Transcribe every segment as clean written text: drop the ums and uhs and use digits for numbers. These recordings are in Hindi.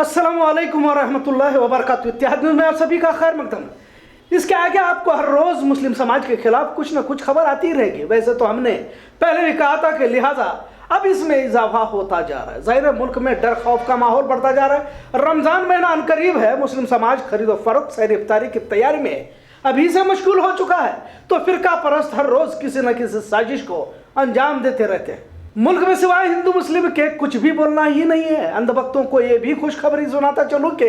अस्सलामुअलैकुम वरहमतुल्लाहि वबरकातुहू। इत्तेहाद न्यूज़ में आप सभी का खैर मकदम। इसके आगे आपको हर रोज़ मुस्लिम समाज के खिलाफ कुछ ना कुछ खबर आती रहेगी। वैसे तो हमने पहले भी कहा था कि लिहाजा अब इसमें इजाफा होता जा रहा है। ज़ाहिर है मुल्क में डर खौफ का माहौल बढ़ता जा रहा है। रमज़ान महीना अनकरीब है। मुस्लिम समाज खरीदो फरोख्त सहर इफ्तारी की तैयारी में अभी से मशगूल हो चुका है, तो फिरका परस्त हर रोज़ किसी न किसी साजिश को अंजाम देते रहते हैं। मुल्क में सिवाय हिंदू मुस्लिम के कुछ भी बोलना ही नहीं है। अंधभक्तों को ये भी खुशखबरी सुनाता चलूं कि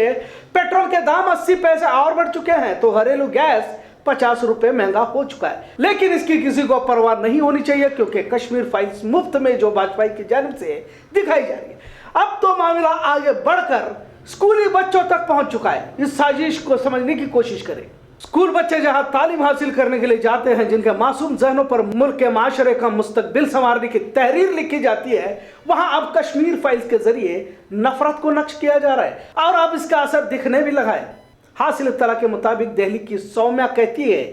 पेट्रोल के दाम 80 पैसे और बढ़ चुके हैं, तो घरेलू गैस 50 रुपए महंगा हो चुका है। लेकिन इसकी किसी को परवाह नहीं होनी चाहिए, क्योंकि कश्मीर फाइल्स मुफ्त में जो भाजपा की जानिब से दिखाई जा रही है, अब तो मामला आगे बढ़कर स्कूली बच्चों तक पहुंच चुका है। इस साजिश को समझने की कोशिश करें। स्कूल बच्चे जहां तालीम हासिल करने के लिए जाते हैं, जिनके मासूम जहनों पर मुल्क के माशरे का मुस्तकबिल संवारने की तहरीर लिखी जाती है, वहां अब कश्मीर फाइल्स के जरिए नफरत को नक्श किया जा रहा है और अब इसका असर दिखने भी लगा है। हासिल इत्तला के मुताबिक दिल्ली की सौम्या कहती है,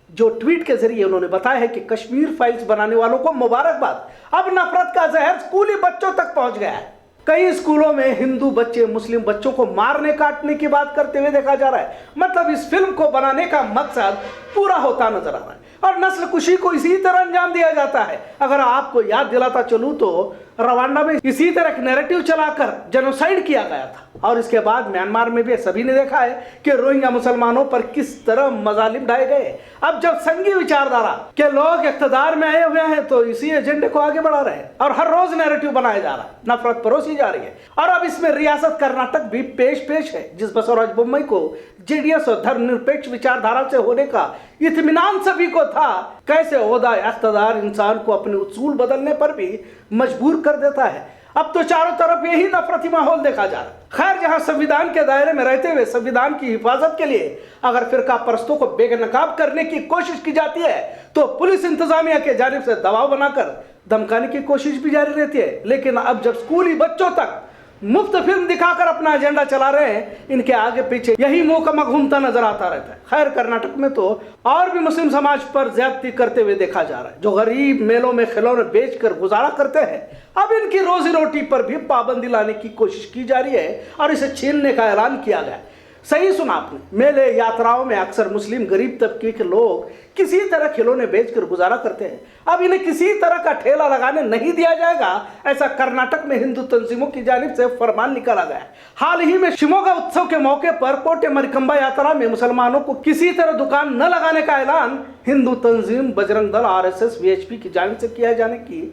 जो ट्वीट के जरिए उन्होंने बताया है कि कश्मीर फाइल्स बनाने वालों को मुबारकबाद, अब नफरत का जहर स्कूली बच्चों तक पहुंच गया है। कई स्कूलों में हिंदू बच्चे मुस्लिम बच्चों को मारने काटने की बात करते हुए देखा जा रहा है। मतलब इस फिल्म को बनाने का मकसद पूरा होता नजर आ रहा है और नस्ल कुशी को इसी तरह अंजाम दिया जाता है। अगर आपको याद दिलाता चलूं तो रवांडा में इसी तरह एक नैरेटिव चलाकर जेनोसाइड किया गया था, और इसके बाद म्यांमार में भी सभी ने देखा है कि रोहिंग्या मुसलमानों पर किस तरह मजालिम ढाए गए। अब जब संघी विचारधारा के लोग इख्तिदार में आए हुए हैं, तो इसी एजेंडे को आगे बढ़ा रहे हैं और हर रोज नैरेटिव बनाया जा रहा है, नफरत परोसी जा रही है। और अब इसमें रियासत कर्नाटक भी पेश है, जिस बसवराज बोम्मई को जेडीएस और धर्मनिरपेक्ष विचारधारा से होने का इत्मीनान सभी को था, कैसे ओहदा इख्तिदार इंसान को अपने उसूल बदलने पर भी मजबूर कर देता है। अब तो चारों तरफ यही नफरती माहौल देखा जा रहा है। खैर, जहां संविधान के दायरे में रहते हुए संविधान की हिफाजत के लिए अगर फिरका परस्तों को बेनकाब करने की कोशिश की जाती है, तो पुलिस इंतजामिया के जानिब से दबाव बनाकर धमकाने की कोशिश भी जारी रहती है। लेकिन अब जब स्कूली बच्चों तक मुफ्त फिल्म दिखाकर अपना एजेंडा चला रहे हैं, इनके आगे पीछे यही मुकम्मा घूमता नजर आता रहता है। खैर, कर्नाटक में तो और भी मुस्लिम समाज पर ज्यादती करते हुए देखा जा रहा है। जो गरीब मेलों में खिलौने बेचकर गुजारा करते हैं, अब इनकी रोजी रोटी पर भी पाबंदी लाने की कोशिश की जा रही है और इसे छीनने का ऐलान किया गया है। सही सुना आपने। मेले यात्राओं में अक्सर मुस्लिम गरीब तबके के लोग किसी तरह खिलौने बेचकर गुजारा करते हैं। अब इन्हें किसी तरह का ठेला लगाने नहीं दिया जाएगा, ऐसा कर्नाटक में हिंदू तंजीमों की जानिब से फरमान निकाला गया है। हाल ही में शिमोगा उत्सव के मौके पर कोटे मरिकंबा यात्रा में मुसलमानों को किसी तरह दुकान न लगाने का ऐलान हिंदू तंजीम बजरंग दल RSS VHP की जानिब से किया जाने की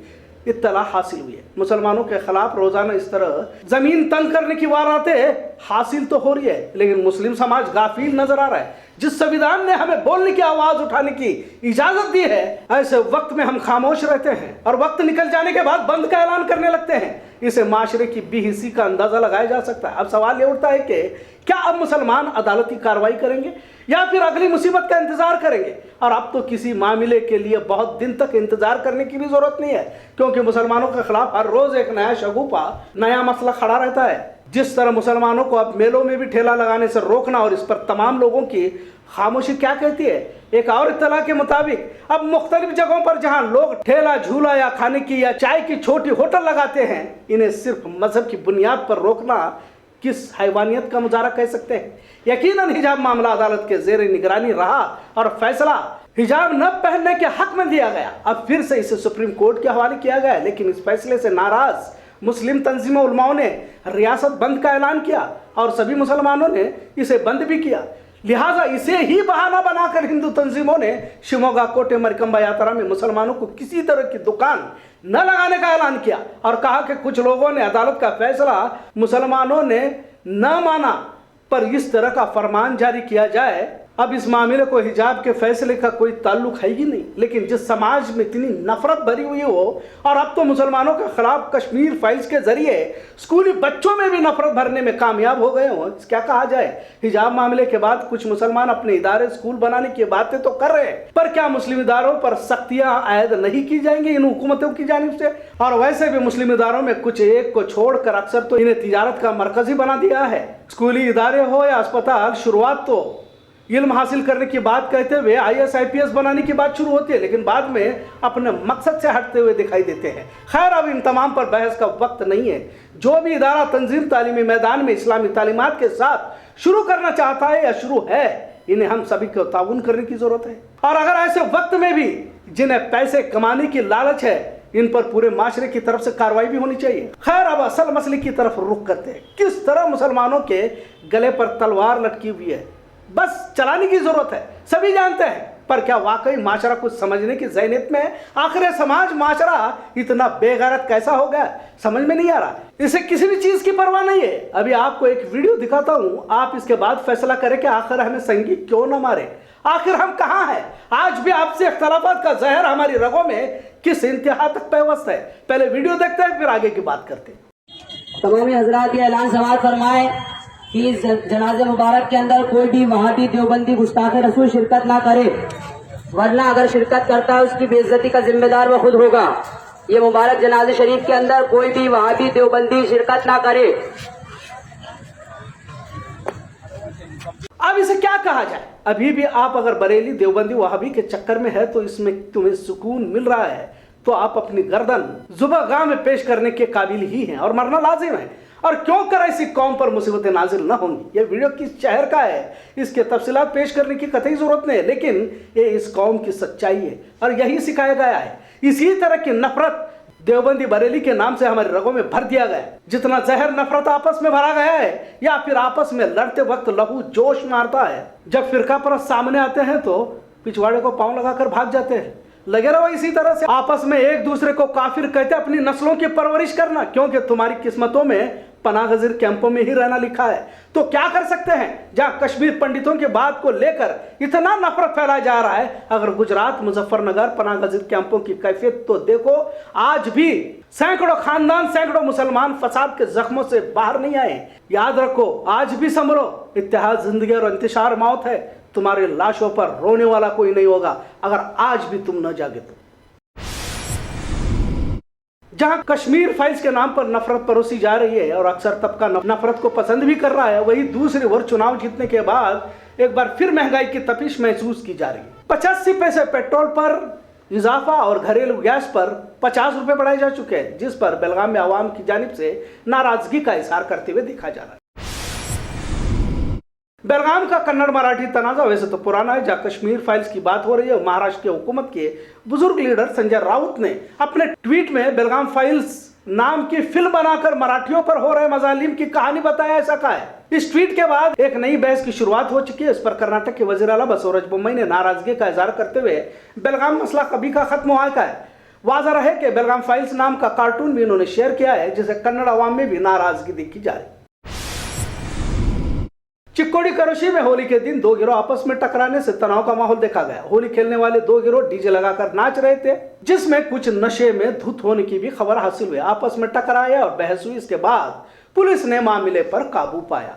इत्तला हासिल हुई है। मुसलमानों के खिलाफ रोजाना इस तरह जमीन तंग करने की वारदातें हासिल तो हो रही है, लेकिन मुस्लिम समाज गाफिल नजर आ रहा है। जिस संविधान ने हमें बोलने की, आवाज उठाने की इजाजत दी है, ऐसे वक्त में हम खामोश रहते हैं और वक्त निकल जाने के बाद बंद का ऐलान करने लगते हैं। इसे माशरे की बेहिसी का अंदाजा लगाया जा सकता है। अब सवाल ये उठता है कि क्या अब मुसलमान अदालती कार्रवाई करेंगे या फिर अगली मुसीबत का इंतजार करेंगे? और अब तो किसी मामले के लिए बहुत दिन तक इंतजार करने की भी जरूरत नहीं है, क्योंकि मुसलमानों के खिलाफ हर रोज एक नया शगुफा, नया मसला खड़ा रहता है। जिस तरह मुसलमानों को अब मेलों में भी ठेला लगाने से रोकना और इस पर तमाम लोगों की खामोशी क्या कहती है। एक और इत्तला के मुताबिक अब मुख्तलिफ जगहों पर जहां लोग ठेला, झूला या खाने की या चाय की छोटी होटल लगाते हैं, इन्हें सिर्फ मजहब की बुनियाद पर रोकना किस हैवानियत का मुजाहरा कह सकते हैं। यकीनन हिजाब मामला अदालत के जेर निगरानी रहा और फैसला हिजाब न पहनने के हक में दिया गया। अब फिर से इसे सुप्रीम कोर्ट के हवाले किया गया, लेकिन इस फैसले से नाराज मुस्लिम तंजीमों उलमाओं ने रियासत बंद का ऐलान किया और सभी मुसलमानों ने इसे बंद भी किया। लिहाजा इसे ही बहाना बनाकर हिंदू तंजीमों ने शिमोगा कोटे मरिकंबा यात्रा में मुसलमानों को किसी तरह की दुकान न लगाने का ऐलान किया और कहा कि कुछ लोगों ने अदालत का फैसला मुसलमानों ने न माना, पर इस तरह का फरमान जारी किया जाए। अब इस मामले को हिजाब के फैसले का कोई ताल्लुक है ही नहीं, लेकिन जिस समाज में इतनी नफरत भरी हुई हो और अब तो मुसलमानों के खिलाफ कश्मीर फाइल्स के जरिए स्कूली बच्चों में भी नफरत भरने में कामयाब हो गए हो, क्या कहा जाए। हिजाब मामले के बाद कुछ मुसलमान अपने इदारे स्कूल बनाने की बातें तो कर रहे हैं, पर क्या मुस्लिम इदारों पर सख्तियां आयद नहीं की जाएंगी इन हुकूमतों की जानिब से? और वैसे भी मुस्लिम इदारों में कुछ एक को छोड़कर अक्सर तो इन्हें तिजारत का मरकज ही बना दिया है। स्कूली इदारे हो या अस्पताल, शुरुआत तो इल्म हासिल करने की बात कहते हुए IAS IPS बनाने की बात शुरू होती है, लेकिन बाद में अपने मकसद से हटते हुए दिखाई देते हैं। खैर, अब इन तमाम पर बहस का वक्त नहीं है। जो भी इदारा तंजीम तालीमी मैदान में इस्लामी तालीमात के साथ शुरू करना चाहता है या शुरू है, इन्हें हम सभी को ताउन करने की जरूरत है। और अगर ऐसे वक्त में भी जिन्हें पैसे कमाने की लालच है, इन पर पूरे माशरे की तरफ से कार्रवाई भी होनी चाहिए। खैर, अब असल मसले की तरफ रुख करते हैं। किस तरह मुसलमानों के गले पर तलवार लटकी हुई है, बस चलाने की जरूरत है, सभी जानते हैं। पर क्या वाकई माशरा कुछ समझने की ज़हनियत में है? आखिर समाज माशरा इतना बेगैरत कैसा हो गया, समझ में नहीं आ रहा। इसे किसी भी चीज की परवाह नहीं है। अभी आपको एक वीडियो दिखाता हूं, आप इसके बाद फैसला करें कि आखिर हमें संगी क्यों न मारे, आखिर हम कहां हैं। आज भी आपसे इख्तलाफात का जहर हमारी रगों में किस इंतहा तक पेवस्त है। पहले वीडियो देखते हैं, फिर आगे की बात करते हैं। तमामी हजरात ये ऐलान समाअत फरमाए कि इस जनाजे मुबारक के अंदर कोई भी वहाबी देवबंदी गुस्ताख रसूल शिरकत ना करे, वरना अगर शिरकत करता है उसकी बेइज्जती का जिम्मेदार वह खुद होगा। ये मुबारक जनाजे शरीफ के अंदर कोई भी वहाबी देवबंदी शिरकत ना करे। अब इसे क्या कहा जाए? अभी भी आप अगर बरेली देवबंदी वहाबी के चक्कर में है तो इसमें तुम्हें सुकून मिल रहा है तो आप अपनी गर्दन जुबागाह में पेश करने के काबिल ही हैं और मरना लाजिम है। और क्यों कर ऐसी कौम पर मुसीबतें नाजिल न होंगी। ये वीडियो किस शहर का है इसके तफसीलात पेश करने की कतई जरूरत नहीं है, लेकिन ये इस कौम की सच्चाई है और यही सिखाया गया है। इसी तरह की नफरत देवबंदी बरेली के नाम से हमारे रगों में भर दिया गया। जितना जहर नफरत आपस में भरा गया है या फिर आपस में लड़ते वक्त लहू जोश मारता है, जब फिरका परस्त सामने आते हैं तो पिछवाड़े को पांव लगाकर भाग जाते हैं। लगे रहो इसी तरह से आपस में एक दूसरे को काफिर कहते अपनी नस्लों की परवरिश करना, क्योंकि तुम्हारी किस्मतों में पनागजीर कैंपों में ही रहना लिखा है। तो क्या कर सकते हैं जहां कश्मीर पंडितों की बात को लेकर इतना नफरत फैलाया जा रहा है। अगर गुजरात मुजफ्फरनगर पनागजीर कैंपों की कैफियत तो देखो, आज भी सैकड़ों खानदान सैकड़ों मुसलमान फसाद के जख्मों से बाहर नहीं आए। याद रखो, आज भी संभलो, इत्तेहाद जिंदगी और इंतशार मौत है। तुम्हारे लाशों पर रोने वाला कोई नहीं होगा अगर आज भी तुम न जागे तो। जहां कश्मीर फाइल्स के नाम पर नफरत परोसी जा रही है और अक्सर तबका नफरत को पसंद भी कर रहा है, वही दूसरी ओर चुनाव जीतने के बाद एक बार फिर महंगाई की तपिश महसूस की जा रही है। 85 पैसे पेट्रोल पर इजाफा और घरेलू गैस पर 50 रुपए बढ़ाए जा चुके हैं, जिस पर बेलगाम में आवाम की जानिब से नाराजगी का इजहार करते हुए देखा जा रहा है। बेलगाम का कन्नड़ मराठी तनाजा वैसे तो पुराना है। जहां कश्मीर फाइल्स की बात हो रही है, महाराष्ट्र की हुकूमत के बुजुर्ग लीडर संजय राउत ने अपने ट्वीट में बेलगाम फाइल्स नाम की फिल्म बनाकर मराठियों पर हो रहे मजालिम की कहानी बताया। ऐसा कहा है। इस ट्वीट के बाद एक नई बहस की शुरुआत हो चुकी है। इस पर कर्नाटक के वजीर आला बसवराज बोम्मई ने नाराजगी का इजहार करते हुए बेलगाम मसला कभी का खत्म हुआ का है। वाज़ह रहे कि बेलगाम फाइल्स नाम का कार्टून भी इन्होंने शेयर किया है, जिसे कन्नड़ अवाम में भी नाराजगी देखी जा रही है। चिक्कोडी करोशी में होली के दिन दो गिरोह आपस में टकराने से तनाव का माहौल देखा गया। होली खेलने वाले दो गिरोह डीजे लगाकर नाच रहे थे, जिसमें कुछ नशे में धुत होने की भी खबर हासिल हुई। आपस में टकराए और बहस हुई। इसके बाद पुलिस ने मामले पर काबू पाया।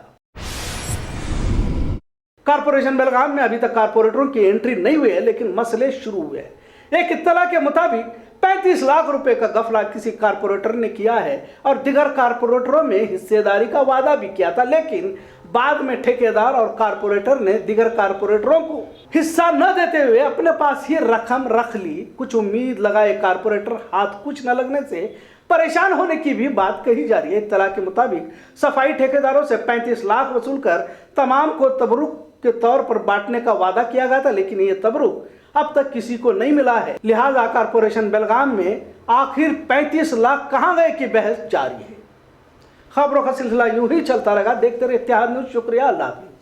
कारपोरेशन बेलगाम में अभी तक कारपोरेटरों की एंट्री नहीं हुई है, लेकिन मसले शुरू हुए हैं। एक इत्तला के मुताबिक 35 लाख रुपए का गफला किसी कारपोरेटर ने किया है और दिगर कारपोरेटरों में हिस्सेदारी का वादा भी किया था, लेकिन बाद में ठेकेदार और कारपोरेटर ने दिगर कारपोरेटरों को हिस्सा न देते हुए अपने पास ही रकम रख ली। कुछ उम्मीद लगाए कारपोरेटर हाथ कुछ न लगने से परेशान होने की भी बात कही जा रही है। इत्तला के मुताबिक सफाई ठेकेदारों से 35 लाख वसूल कर तमाम को तबरुक के तौर पर बांटने का वादा किया गया था, लेकिन ये तबरुक अब तक किसी को नहीं मिला है। लिहाजा कारपोरेशन बेलगाम में आखिर 35 लाख कहां गए की बहस जारी है। खबरों का सिलसिला यूं ही चलता रहेगा। देखते रहिए इत्तेहाद न्यूज़। शुक्रिया, अल्लाह हाफ़िज़।